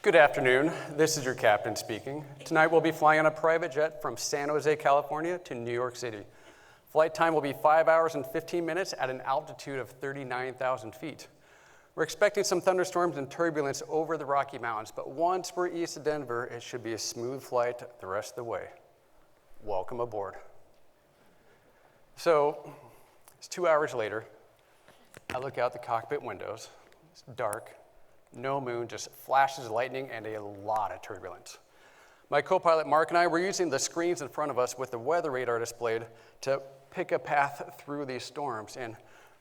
Good afternoon. This is your captain speaking. Tonight we'll be flying on a private jet from San Jose, California to New York City. Flight time will be 5 hours and 15 minutes at an altitude of 39,000 feet. We're expecting some thunderstorms and turbulence over the Rocky Mountains, but once we're east of Denver, it should be a smooth flight the rest of the way. Welcome aboard. So, it's 2 hours later. I look out the cockpit windows. It's dark. No moon, just flashes of lightning and a lot of turbulence. My co-pilot Mark and I were using the screens in front of us with the weather radar displayed to pick a path through these storms. And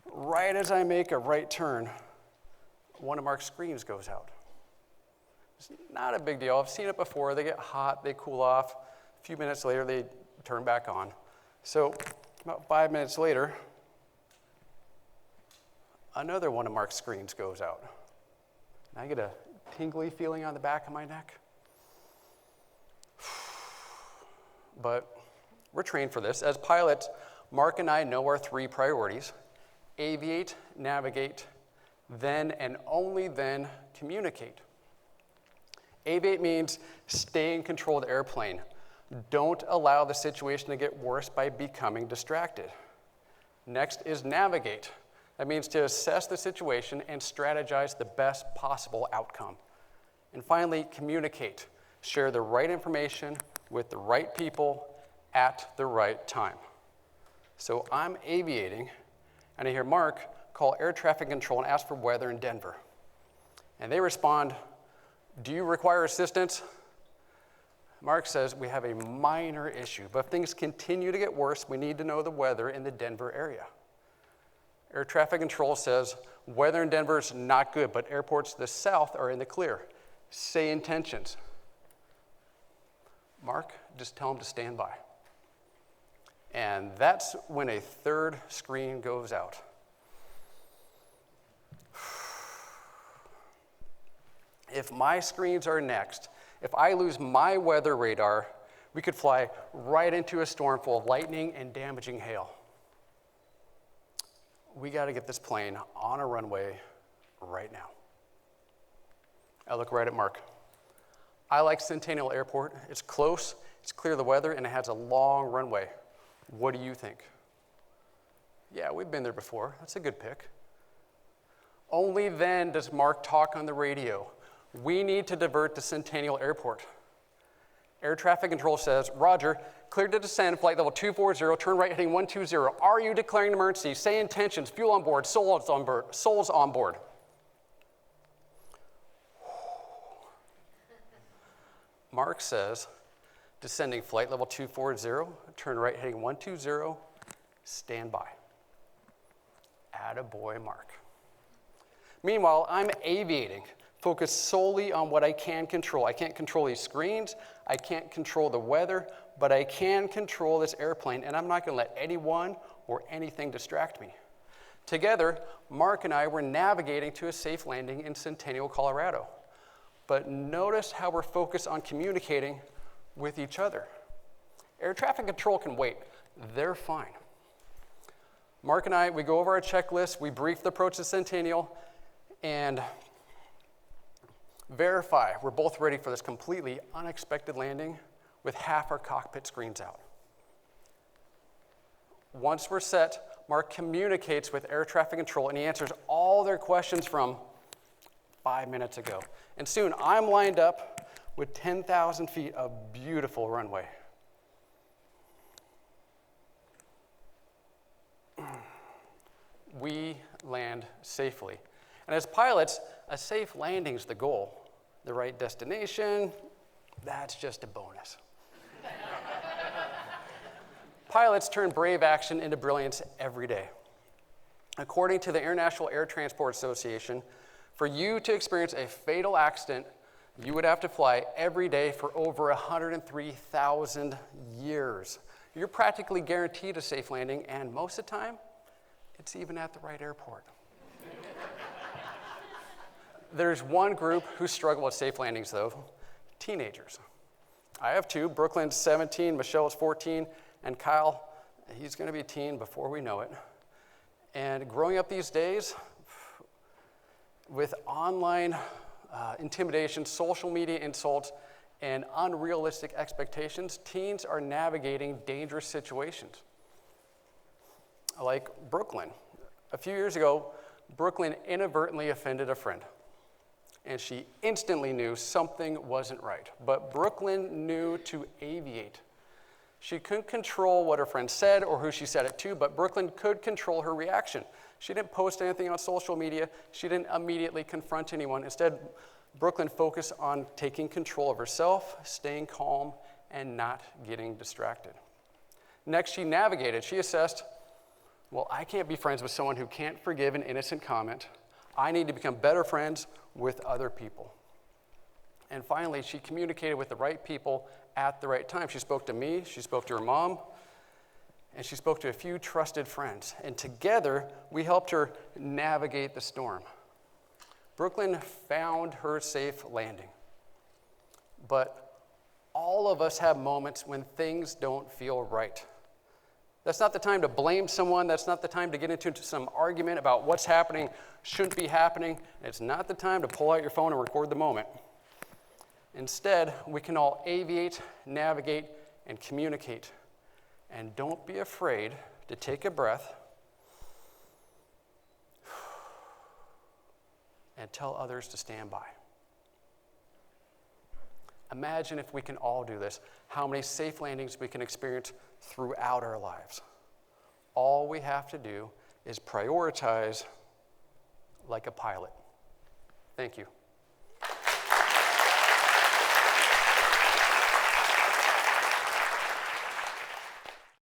right as I make a right turn, one of Mark's screens goes out. It's not a big deal. I've seen it before. They get hot, they cool off. A few minutes later, they turn back on. So about 5 minutes later, another one of Mark's screens goes out. And I get a tingly feeling on the back of my neck. But we're trained for this. As pilots, Mark and I know our three priorities: aviate, navigate, then and only then communicate. Aviate means stay in control of the airplane. Don't allow the situation to get worse by becoming distracted. Next is navigate. That means to assess the situation and strategize the best possible outcome. And finally, communicate. Share the right information with the right people at the right time. So I'm aviating, and I hear Mark call air traffic control and ask for weather in Denver. And they respond, "Do you require assistance?" Mark says, "We have a minor issue, but if things continue to get worse, we need to know the weather in the Denver area." Air traffic control says, "Weather in Denver is not good, but airports to the south are in the clear. Say intentions." Mark, just tell them to stand by. And that's when a third screen goes out. If my screens are next, if I lose my weather radar, we could fly right into a storm full of lightning and damaging hail. We got to get this plane on a runway right now. I look right at Mark. I like Centennial Airport. It's close, it's clear of the weather, and it has a long runway. What do you think? Yeah, we've been there before. That's a good pick. Only then does Mark talk on the radio. We need to divert to Centennial Airport. Air traffic control says, "Roger, cleared to descend, flight level 240, turn right heading 120. Are you declaring an emergency? Say intentions, fuel on board, souls on board. Mark says, "Descending flight level 240, turn right heading 120, stand by." Attaboy, Mark. Meanwhile, I'm aviating, focused solely on what I can control. I can't control these screens, I can't control the weather, but I can control this airplane, and I'm not going to let anyone or anything distract me. Together, Mark and I were navigating to a safe landing in Centennial, Colorado. But notice how we're focused on communicating with each other. Air traffic control can wait. They're fine. Mark and I, we go over our checklist, we brief the approach to Centennial, and verify we're both ready for this completely unexpected landing with half our cockpit screens out. Once we're set, Mark communicates with air traffic control, and he answers all their questions from 5 minutes ago. And soon, I'm lined up with 10,000 feet of beautiful runway. We land safely. And as pilots, a safe landing's the goal. The right destination, that's just a bonus. Pilots turn brave action into brilliance every day. According to the International Air Transport Association, for you to experience a fatal accident, you would have to fly every day for over 103,000 years. You're practically guaranteed a safe landing, and most of the time, it's even at the right airport. There's one group who struggle with safe landings, though: teenagers. I have two. Brooklyn's 17, Michelle's 14, and Kyle, he's going to be a teen before we know it. And growing up these days, with online intimidation, social media insults, and unrealistic expectations, teens are navigating dangerous situations. Like Brooklyn. A few years ago, Brooklyn inadvertently offended a friend, and she instantly knew something wasn't right. But Brooklyn knew to aviate. She couldn't control what her friend said or who she said it to, but Brooklyn could control her reaction. She didn't post anything on social media. She didn't immediately confront anyone. Instead, Brooklyn focused on taking control of herself, staying calm, and not getting distracted. Next, she navigated. She assessed, well, I can't be friends with someone who can't forgive an innocent comment. I need to become better friends with other people. And finally, she communicated with the right people at the right time. She spoke to me, she spoke to her mom, and she spoke to a few trusted friends. And together, we helped her navigate the storm. Brooklyn found her safe landing. But all of us have moments when things don't feel right. That's not the time to blame someone. That's not the time to get into some argument about what's happening, shouldn't be happening. It's not the time to pull out your phone and record the moment. Instead, we can all aviate, navigate, and communicate. And don't be afraid to take a breath and tell others to stand by. Imagine if we can all do this, how many safe landings we can experience throughout our lives. All we have to do is prioritize like a pilot. Thank you.